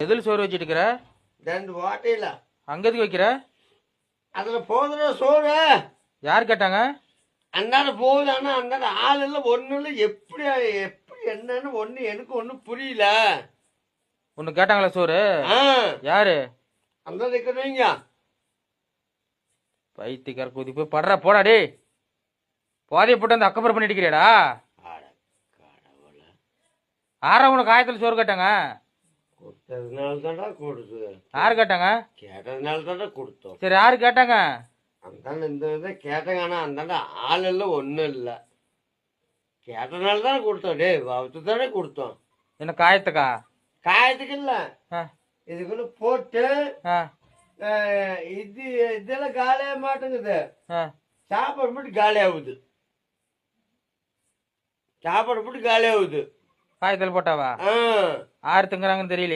எதில் சோறு வச்சுட்டு இருக்கிற? ரெண்டு ஓட்டையில அங்க எதுக்கு வைக்கிற? அதுல போதுற சோறு யார் கேட்டாங்க? அந்தாண்ட போகுது. ஆனா அந்தாண்ட ஆள் இல்லை, ஒன்றும் இல்லை. எப்படி எப்படி என்னன்னு எனக்கு ஒன்றும் புரியல. ஒன்று கேட்டாங்களா சோறு? ஆ யாரு? அந்த இருக்கிறீங்க பைத்தியக்கார கூதி போய் படுற போடா டே. போதையை போட்டு அந்த அக்கப்புறம் பண்ணிட்டு இருக்கிறியாடா? ஆறா உனக்கு ஆயத்தில் சோறு கேட்டாங்க? கொடுத்ததுனால தான்டா கொடுத்து. யாரு கேட்டாங்க? கேட்டதுனால தான்டா கொடுத்தோம். சரி யாரு கேட்டாங்க? அந்தாண்ட இந்த இதை கேட்டாங்க. ஆனா அந்தாண்ட ஆள் இல்லை, ஒன்றும் இல்லை. கேட்டதுனால தானே கொடுத்தோம். டே வவுத்து தானே கொடுத்தோம். என்ன காயத்துக்கா? காயத்துக்கு இல்லை, ஆ இதுக்குள்ள போட்டு ஆ இது இதெல்லாம் காலியாக மாட்டேங்குது. ஆ சாப்பாடு மட்டும் காலி ஆகுது. சாப்பாடு மட்டும் காலி ஆகுது. காயத்தில் போட்டாவா? ஆ ஆறு திங்குறாங்கன்னு தெரியலையா?